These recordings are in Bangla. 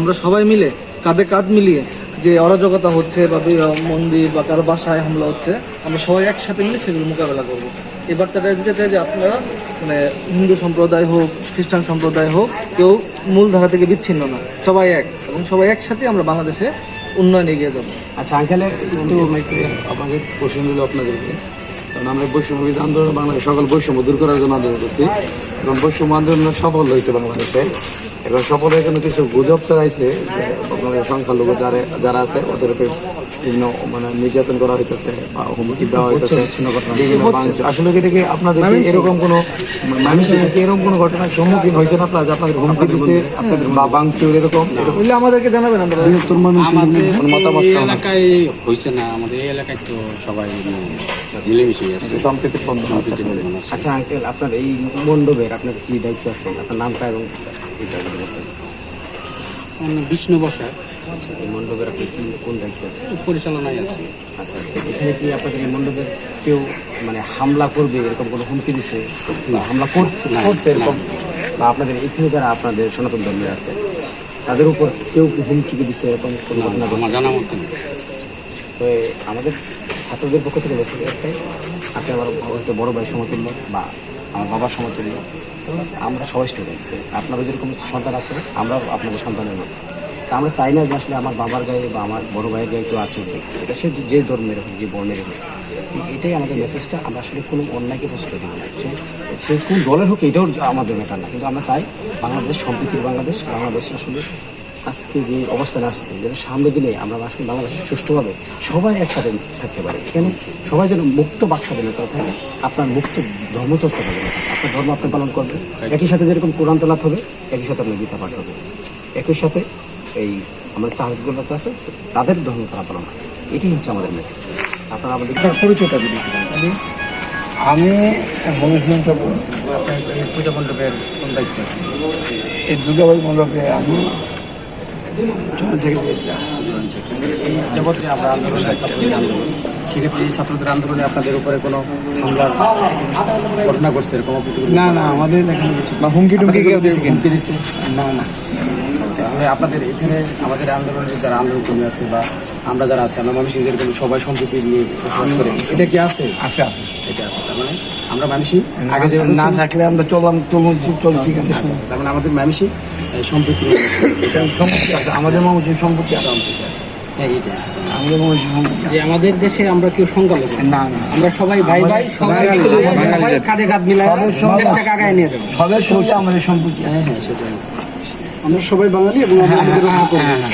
আমরা সবাই মিলে কাঁধে কাঁধ মিলিয়ে যে অরাজকতা হচ্ছে বা মন্দির বা কারো বাসায় হামলা হচ্ছে, আমরা সবাই একসাথে মিলে সেগুলো মোকাবেলা করব। এই বার্তাটা দিতে চাই যে আপনারা মানে হিন্দু সম্প্রদায় হোক, খ্রিস্টান সম্প্রদায় হোক, কেউ মূল ধারা থেকে বিচ্ছিন্ন না, সবাই এক, এবং সবাই একসাথে আমরা বাংলাদেশে উন্নয়নে এগিয়ে যাবো। আচ্ছা আঙ্কেল, একটু আপনাকে প্রশ্ন দিল আপনাদেরকে, কারণ আমরা বৈষম্য বিরোধী আন্দোলন বাংলাদেশ সকল বৈষম্য দূর করার জন্য আন্দোলন করছি এবং বৈষম্য আন্দোলন সফল হয়েছে বাংলাদেশে। এবার সফল হয়ে কিন্তু কিছু গুজব ছড়াইছে যে আপনাদের সংখ্যালঘু যারা আছে ওদের উপরে বিভিন্ন মানে নির্যাতন করা হইতেছে বা হুমকি দেওয়া হইতেছে বিভিন্ন মানুষ। আসলে কি এটা কি আপনাদের এরকম কোনো মানুষের এরকম কোনো ঘটনার সম্মুখীন হয়েছেন আপনারা যে আপনাদের হুমকি দিচ্ছে আপনাদের বা ভাঙচুর এরকম আমাদেরকে জানাবেন, আমরা মতামত এলাকায় হয়েছে না, আমাদের এই এলাকায় তো সবাই মিলেমিশে আছে, সম্প্রীতির বন্ধন। আচ্ছা আঙ্কেল, আপনার এই মণ্ডপের আপনার কি দায়িত্ব আছে, আপনার নামটা এবং বিষ্ণু বসাক। আচ্ছা, এই মণ্ডপের আপনি কি কোন দায়িত্ব আছে? পরিচালনায় আছে। আচ্ছা আচ্ছা, এখানে কি আপনাদের এই মণ্ডপের কেউ মানে হামলা করবে এরকম কোনো হুমকি দিছে, হামলা করছে এরকম, বা আপনাদের এখানে যারা আপনাদের সনাতন ধর্মের আছে তাদের উপর কেউ কি হুমকি দিচ্ছে এরকম কোনো ঘটনা? আমার জানা মতো তো আমাদের ছাত্রদের পক্ষ থেকে বলছি একটাই, আপনি আমার হয়তো বড় ভাই সমতুল্য বা আমার বাবার সমতুল্য, তো আমরা সবাই স্টুডেন্ট, আপনারও যেরকম সন্তান আছে আমরাও আপনাদের সন্তানের মতো। তা আমরা চাই না যে আসলে আমার বাবার গায়ে বা আমার বড় ভাইয়ের গায়ে কেউ আচরণ দিক, এটা সে যে ধর্মের হোক, যে বর্ণের হোক, এটাই আমাদের মেসেজটা। আমরা আসলে কোনো অন্যায়কে প্রশ্রয় দিব না, সে কোন দলের হোক এটাও আমাদের ম্যাটার না, কিন্তু আমরা চাই বাংলাদেশ সম্প্রীতির বাংলাদেশ আসলে আজকে যে অবস্থানে আসছে যেন সামনের দিনে আমরা আসলে বাংলাদেশে সুষ্ঠুভাবে সবাই একসাথে থাকতে পারি, এখানে সবাই যেন মুক্ত বাক স্বাধীনতা থাকে, আপনার মুক্ত ধর্মচর্চা করবে, আপনার ধর্ম আপনি পালন করবেন, একই সাথে যেরকম কোরআন তেলাওয়াত হবে, একই সাথে আপনার গীতা পাঠ হবে, একই সাথে এই আমরা চার্চগুলো আছে তাদের ধর্ম তারা পালন করে, এটাই হচ্ছে আমাদের মেসেজ। আপনারা আমাদের পরিচয়টা যদি আমি মনুষ্যন্ত এই পূজা মণ্ডপের কোন দায়িত্ব আছে? এই দুর্গাবাড়ি মণ্ডপে আমি এই জগতে আমরা আন্দোলন ছাত্রদের আন্দোলন, সেক্ষেত্রে এই ছাত্রদের আন্দোলনে আপনাদের উপরে কোনো হামলার ঘটনা ঘটছে এরকম? না আমাদের এখানে বা হুমকি হুমকি দিচ্ছে না। তাহলে আপনাদের এখানে আমাদের আন্দোলনের যারা আন্দোলন কর্মী আছে বা আমরা যারা আছে, আমরা মানুষের যেরকম সবাই সম্প্রীতি নিয়ে বসবাস করে, এটা কি আছে? আচ্ছা এটা আছে। তার মানে আমরা মানুষই আগে যে না থাকলে আমরা চলছি। তার মানে আমাদের মানুষই সম্প্রীতি সম্পত্তি আছে, আমাদের মানুষের সম্পত্তি আছে। হ্যাঁ, এইটা আমাদের মানুষের সম্পত্তি যে আমাদের দেশে আমরা কেউ সংখ্যালঘু না, আমরা সবাই ভাই ভাই, সবাই কাঁধে কাঁধ মিলাই দেশটাকে আগায় নিয়ে যাবো। সবের সঙ্গে আমাদের সম্পত্তি আছে। হ্যাঁ, সেটাই। আমরা সবাই বাঙালি এবং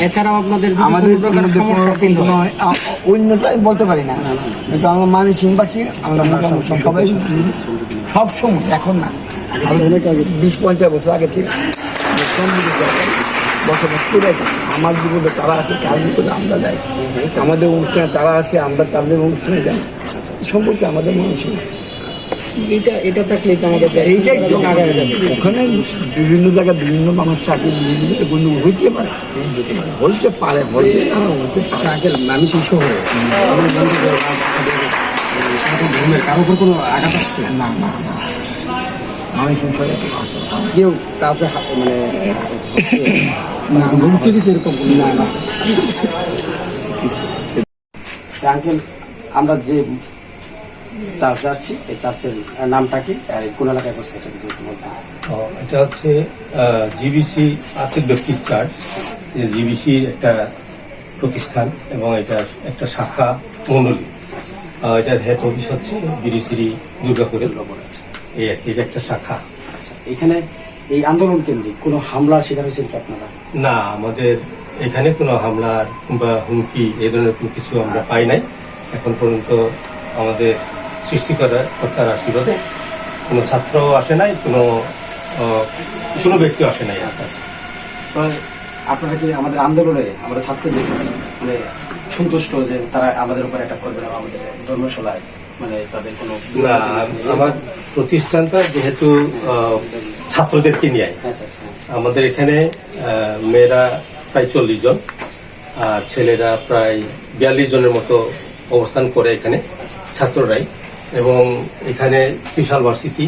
এছাড়াও আপনাদের যদি আমাদের কোনো প্রকার সমস্যা ফিল হয়, অন্যটাই বলতে পারি না, কিন্তু আমরা মানুষ চিনবাসী, আমরা সবাই সব সময়, এখন না 20-50 বছর আগে থেকে বসবাস করে আমার জীবনে তারা আছে, কার জীবনে আমরা যাই, আমাদের অনুষ্ঠানে তারা আছে, আমরা তাদের অনুষ্ঠানে যাই, সম্পর্কে আমাদের মানুষের এটা থাকলে তো আমাদের এইটাই আগায় যাবে। ওখানে বিভিন্ন জায়গায় বিভিন্ন মানুষ থাকে, বিভিন্ন জায়গায় গণ্য হইতে পারে, বলতে পারে আচ্ছা আঙ্কেল, মানুষ এই শহরে ধর্মের কারো উপর কোনো আঘাত আসছে? না মানুষ কেউ কাউকে মানে হুমকি দিচ্ছে এরকম না? আঙ্কেল, আমরা যে চার্চে আসছি, এই চার্চের নামটা কি আর কোন এলাকায় করছে এটা যদি একটু বলতেন। এটা হচ্ছে জিবিসি আর্চিক ব্যাপটিস্ট চার্চ, জিবিসির একটা প্রতিষ্ঠান এবং এটা একটা শাখা মণ্ডলী। এটার হেড অফিস হচ্ছে বিরিশিরি দুর্গাপুরের এই আর কি, এটা একটা শাখা। আচ্ছা, এখানে এই আন্দোলন কেন্দ্রিক কোনো হামলার শিকার হয়েছেন কি আপনারা? না, আমাদের এখানে কোনো হামলার বা হুমকি এই ধরনের কোনো কিছু আমরা পাই নাই এখন পর্যন্ত। আমাদের সৃষ্টিকর্তার আশীর্বাদে কোনো ছাত্রও আসে নাই, কোনো ব্যক্তিও আসে নাই। আচ্ছা, তো আপনারা কি আমাদের আন্দোলনে আমাদের ছাত্রদের মানে সন্তুষ্ট যে তারা আমাদের উপর অ্যাটাক করবে না, আমাদের ধর্মশালায় মানে তাদের কোনো? না, আমার প্রতিষ্ঠানটা যেহেতু ছাত্রদেরকে নিয়ে, আমাদের এখানে মেয়েরা প্রায় 40 জন আর ছেলেরা প্রায় 42 জনের মতো অবস্থান করে এখানে ছাত্ররাই, এবং এখানে ত্রিশাল ভার্সিটি,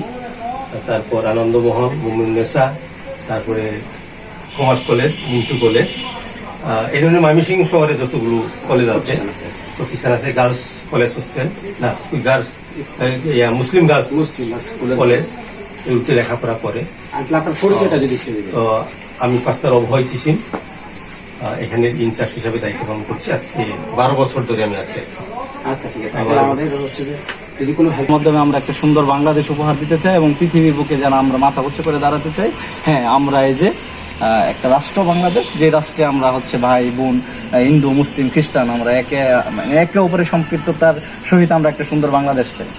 তারপর আনন্দমোহন, মুমিনুন্নেসা, তারপরে কমার্স কলেজ, মিন্টু কলেজ, এই ধরনের ময়মনসিংহ শহরে যতগুলো কলেজ আছে, প্রতিষ্ঠান আছে, গার্লস কলেজ হোস্টেল, না গার্লস মুসলিম গার্লস কলেজ, এগুলোতে লেখাপড়া করে। আপনার পরিচয়টা যদি একটু দিবেন। তো আমি পাঁচটার অভয় চিসিম, এখানে ইনচার্জ হিসাবে দায়িত্ব পালন করছি। আজকে 12 বছর ধরে আমি আছি। আচ্ছা ঠিক আছে, তাহলে আমাদের হচ্ছে যে যদি কোনো এর মাধ্যমে আমরা একটা সুন্দর বাংলাদেশ উপহার দিতে চাই এবং পৃথিবীর বুকে যেন আমরা মাথা উঁচু করে দাঁড়াতে চাই। হ্যাঁ, আমরা এই যে একটা রাষ্ট্র বাংলাদেশ, যে রাষ্ট্রে আমরা হচ্ছে ভাই বোন হিন্দু মুসলিম খ্রিস্টান আমরা একে অপরের সম্পৃক্ততার সহিত আমরা একটা সুন্দর বাংলাদেশ চাই।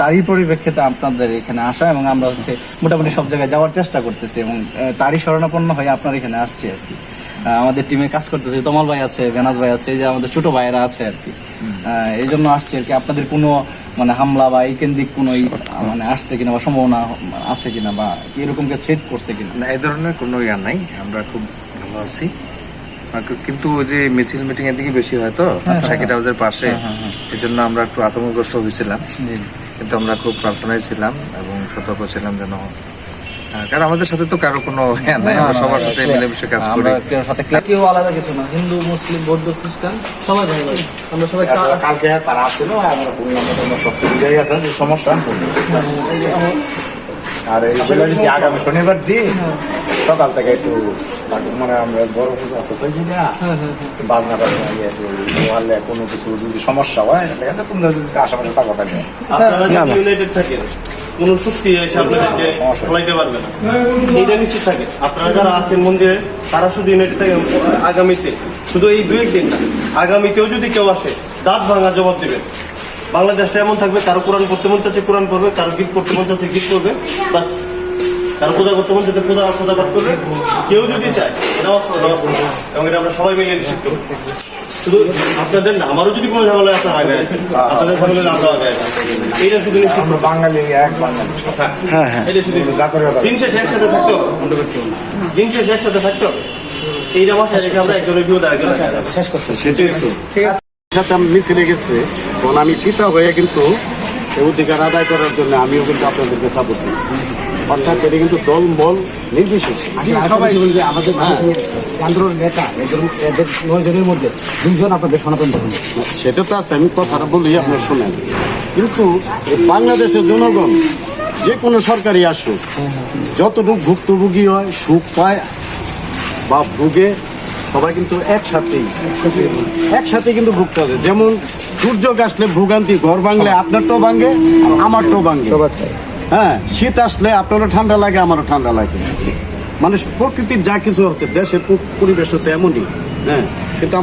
তারই পরিপ্রেক্ষিতে আপনাদের এখানে আসা এবং আমরা হচ্ছে মোটামুটি সব জায়গায় যাওয়ার চেষ্টা করতেছি এবং তারই শরণাপন্ন হয়ে আপনার এখানে আসছি আর কি। আমাদের টিমে কাজ করতেছে, তমাল ভাই আছে, বেনাজ ভাই আছে, এই যে আমাদের ছোট ভাইয়েরা আছে আর কি। এই জন্য আসছি আর কি। আপনাদের কোনো মানে হামলা বা এই কেন্দ্রিক কোনো মানে আসছে কিনা বা সম্ভাবনা আছে কিনা বা এরকম কে থ্রেট করছে কিনা? না, এই ধরনের কোনো ইয়া নাই, আমরা খুব ভালো আছি। কিন্তু ওই যে মিছিল মিটিং এর দিকে বেশি হয় তো সার্কিট হাউসের পাশে, এই জন্য আমরা একটু আতঙ্কগ্রস্ত হয়েছিলাম, কিন্তু আমরা খুব প্রার্থনায় ছিলাম এবং সতর্ক ছিলাম যেন, কারণ আমাদের সাথে তো কারো কোনো ইয়া নাই, আমরা সবার সাথে মিলেমিশে কাজ করি। কেউ আলাদা কিছু না, হিন্দু মুসলিম বৌদ্ধ খ্রিস্টান সবাই ভাই ভাই, আমরা সবাই কালকে তারা আসছিল, আমরা সব বুঝে গেছেন যে সমস্যা। আর এইগুলো যদি আগামী শনিবার দিন সকাল থেকে একটু মানে আমরা বড় পুজো আছে তো বাজনা টাজনা ইয়ে মহল্লে কোনো কিছু যদি সমস্যা হয় তাহলে তোমরা যদি আশেপাশে থাকো থাকে আপনারা ইউনাইটেড থাকেন, কোন শক্তি এসে আপনাদেরকে ফলাইতে পারবে না, এইটা নিশ্চিত থাকে। আপনারা যারা আছেন মন্দিরে তারা শুধু ইউনাইটেড থাকে। আগামীতে শুধু এই 2-1 দিন না, আগামীতেও যদি কেউ আসে দাঁত ভাঙা জবাব দেবেন। বাংলাদেশটা এমন থাকবে, কারো কোরআন পড়তে মন চাচ্ছে কোরআন পড়বে, কারো গীত করতে মন চাচ্ছে গীত করবে, বাস। কারো পূজা করতে মন চাচ্ছে পূজা পাঠ করবে। কেউ যদি চায় নামাজ পড়বে, এবং এটা আমরা সবাই মিলে নিশ্চিত করবো। শুধু আপনাদের না, আমারও যদি কোনো ঝামেলা আপনার আগে আসবেন, আপনাদের ঝামেলা আমরা আগে আসবেন, এইটা শুধু নিশ্চিত করবো। বাঙালি এক বাঙালি হ্যাঁ, এটা শুধু দিন শেষে একসাথে থাকতে হবে, দিন শেষে একসাথে থাকতে হবে। এইটা মাথায় রেখে আমরা একজনের বিপদ আরেকজন শেষ করতে সেটাই তো সাথে আমি মিছিলে গেছে, তখন আমি পিতা হয়ে কিন্তু এই অধিকার আদায় করার জন্য আমিও কিন্তু আপনাদেরকে সাপোর্ট দিচ্ছি। অর্থাৎ এটা কিন্তু দল মল নির্বিশেষে সবাই বলবে আমাদের কেন্দ্রের নেতা এদের 9 জনের মধ্যে 2 জন আপনাদের সনাতন ধর্ম। সেটা তো আছে, আমি কথাটা বলি আপনার শোনেন। কিন্তু এই বাংলাদেশের জনগণ যে কোনো সরকারি আসুক, যতটুকু ভুক্তভোগী হয়, সুখ পায় বা ভুগে, সবাই কিন্তু একসাথে কিন্তু ভুগতে হবে। যেমন দুর্যোগ আসলে ভোগান্তি, ঘর ভাঙলে আপনারটাও ভাঙে আমারটাও ভাঙে। হ্যাঁ, শীত আসলে আপনারও ঠান্ডা লাগে আমারও ঠান্ডা লাগে। মানে প্রকৃতির যা কিছু হচ্ছে দেশের পরিবেশ তো এমনই। হ্যাঁ, কিন্তু